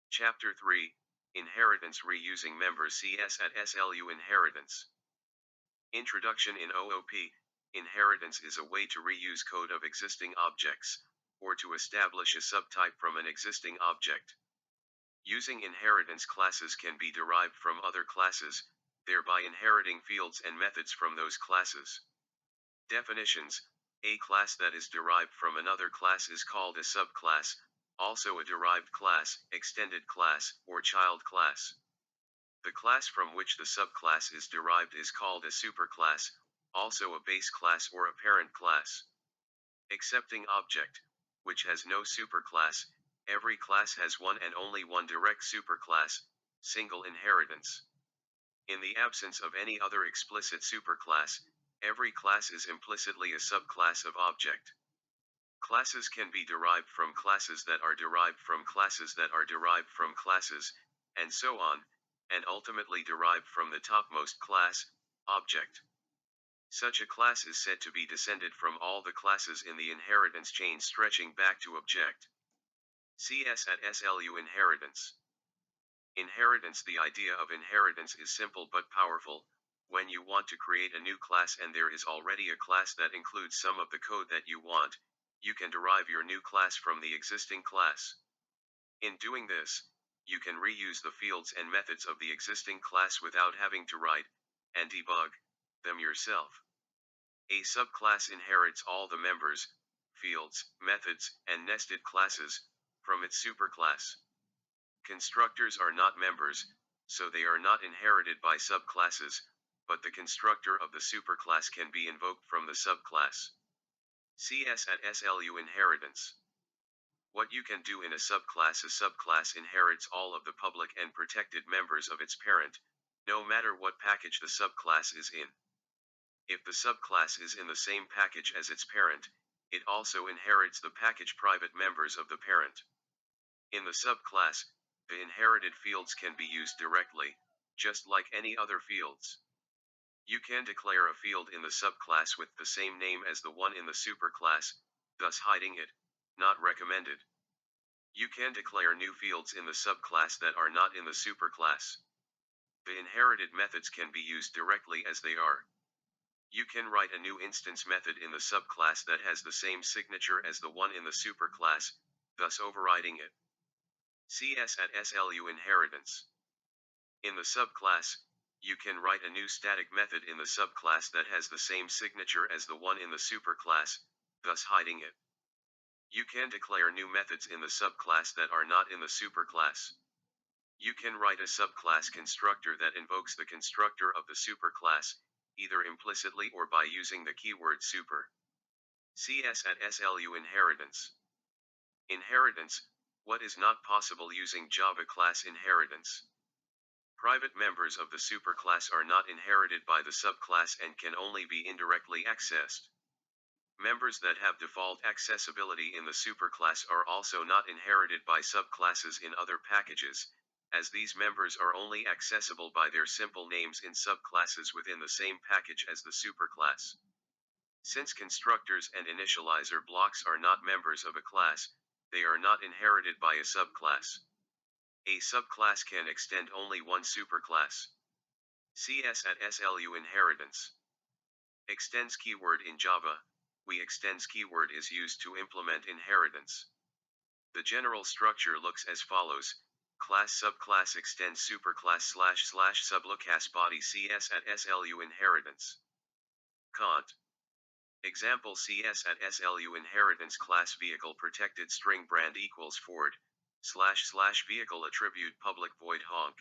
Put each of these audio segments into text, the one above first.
Chapter 3, Inheritance Reusing Members CS at SLU Inheritance. Introduction. In OOP, inheritance is a way to reuse code of existing objects, or to establish a subtype from an existing object. Using inheritance, classes can be derived from other classes, thereby inheriting fields and methods from those classes. Definitions: a class that is derived from another class is called a subclass, also a derived class, extended class, or child class. The class from which the subclass is derived is called a superclass, also a base class or a parent class. Accepting object, which has no superclass. Every class has one and only one direct superclass, single inheritance. In the absence of any other explicit superclass, every class is implicitly a subclass of object. Classes can be derived from classes that are derived from classes that are derived from classes, and so on, and ultimately derived from the topmost class, object. Such a class is said to be descended from all the classes in the inheritance chain stretching back to object. CS at SLU Inheritance. Inheritance. The idea of inheritance is simple but powerful. When you want to create a new class and there is already a class that includes some of the code that you want, you can derive your new class from the existing class. In doing this, you can reuse the fields and methods of the existing class without having to write and debug them yourself. A subclass inherits all the members, fields, methods, and nested classes from its superclass. Constructors are not members, so they are not inherited by subclasses, but the constructor of the superclass can be invoked from the subclass. CS at SLU Inheritance. What you can do in a subclass: a subclass inherits all of the public and protected members of its parent, no matter what package the subclass is in. If the subclass is in the same package as its parent, it also inherits the package private members of the parent. In the subclass, the inherited fields can be used directly, just like any other fields. You can declare a field in the subclass with the same name as the one in the superclass, thus hiding it, not recommended. You can declare new fields in the subclass that are not in the superclass. The inherited methods can be used directly as they are. You can write a new instance method in the subclass that has the same signature as the one in the superclass, thus overriding it. CS at SLU Inheritance. In the subclass, you can write a new static method in the subclass that has the same signature as the one in the superclass, thus hiding it. You can declare new methods in the subclass that are not in the superclass. You can write a subclass constructor that invokes the constructor of the superclass, either implicitly or by using the keyword super. CS at SLU Inheritance. Inheritance. What is not possible using Java class inheritance? Private members of the superclass are not inherited by the subclass and can only be indirectly accessed. Members that have default accessibility in the superclass are also not inherited by subclasses in other packages, as these members are only accessible by their simple names in subclasses within the same package as the superclass. Since constructors and initializer blocks are not members of a class, they are not inherited by a subclass. A subclass can extend only one superclass. CS at SLU Inheritance. Extends keyword. In Java, we extends keyword is used to implement inheritance. The general structure looks as follows: class subclass extends superclass / subclass body. CS at SLU Inheritance. Cont. Example: CS at SLU Inheritance class vehicle protected string brand equals Ford / vehicle attribute public void honk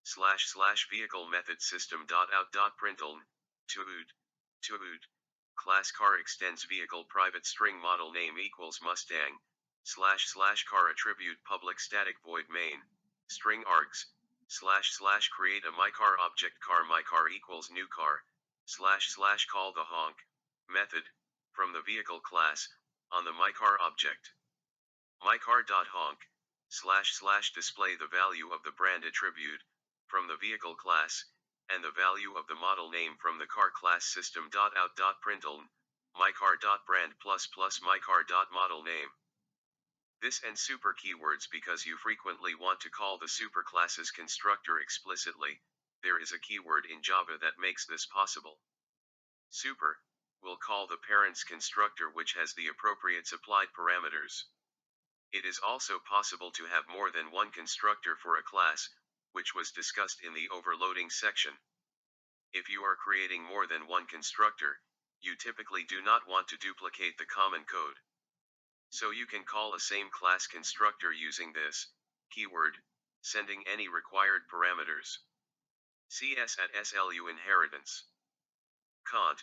/ vehicle method system.out.println tood class car extends vehicle private string model name equals Mustang / car attribute public static void main string args / create a mycar object car mycar equals new car / call the honk method from the vehicle class on the mycar object. mycar.honk / display the value of the brand attribute from the vehicle class and the value of the model name from the car class system.out.println mycar.brand ++ mycar.model name. This and super keywords because you frequently want to call the superclass's constructor explicitly. There is a keyword in Java that makes this possible. Super will call the parent's constructor which has the appropriate supplied parameters. It is also possible to have more than one constructor for a class, which was discussed in the overloading section. If you are creating more than one constructor, you typically do not want to duplicate the common code. So you can call a same class constructor using this keyword, sending any required parameters. CS at SLU inheritance. Cont,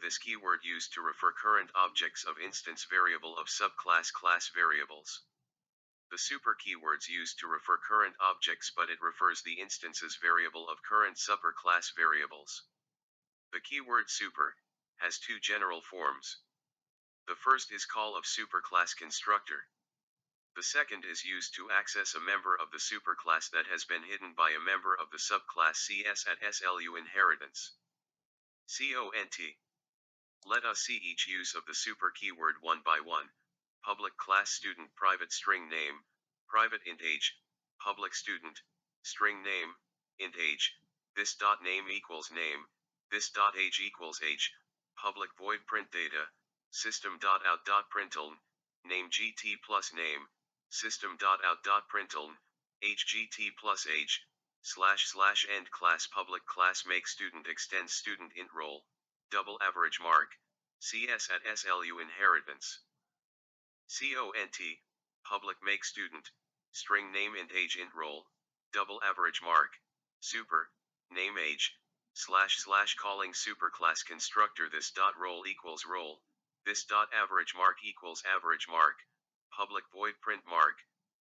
this keyword used to refer current objects of instance variable of subclass class variables. The super keywords used to refer current objects but it refers the instances variable of current superclass variables. The keyword super has two general forms. The first is call of superclass constructor. The second is used to access a member of the superclass that has been hidden by a member of the subclass CS at SLU inheritance. CONT. Let us see each use of the super keyword one by one. Public class student private string name, private int age, public student, string name, int age, this dot name equals name, this dot age equals age, public void print data, system.out.println, name gt plus name, system.out.println, age gt plus age, / end class public class make student extends student int role, double average mark, CS at SLU inheritance. CONT, public make student, string name int age int role, double average mark, super, name age, / calling superclass constructor this dot role equals role, this dot average mark equals average mark, public void print mark,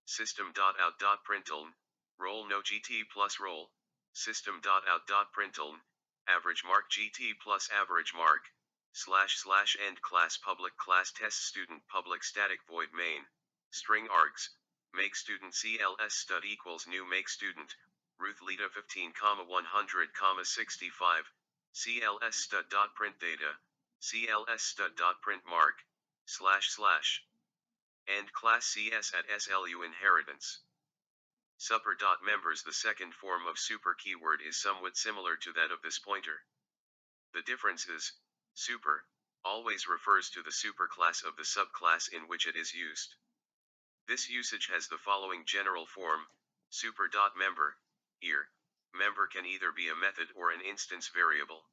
system.out.println, role no gt plus role, system.out.println, average mark gt plus average mark, / end class public class test student public static void main, string args, make student cls stud equals new make student, Ruth Lita 15, 100, 65, cls stud dot print data, cls stud dot print mark, / end class CS at SLU inheritance. Super.members. The second form of super keyword is somewhat similar to that of this pointer. The difference is, super always refers to the superclass of the subclass in which it is used. This usage has the following general form: super.member. Here, member can either be a method or an instance variable.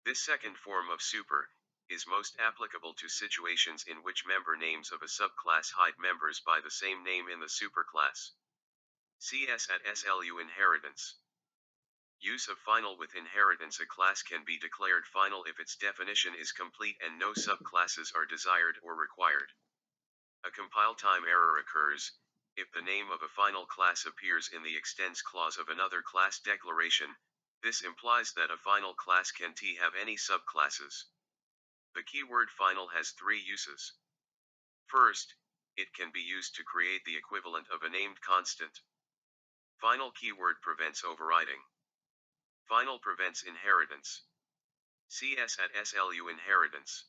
This second form of super is most applicable to situations in which member names of a subclass hide members by the same name in the superclass. CS at SLU inheritance. Use of final with inheritance. A class can be declared final if its definition is complete and no subclasses are desired or required. A compile time error occurs if the name of a final class appears in the extends clause of another class declaration. This implies that a final class can't have any subclasses. The keyword final has three uses. First, it can be used to create the equivalent of a named constant. Final keyword prevents overriding. Final prevents inheritance. CS at SLU inheritance.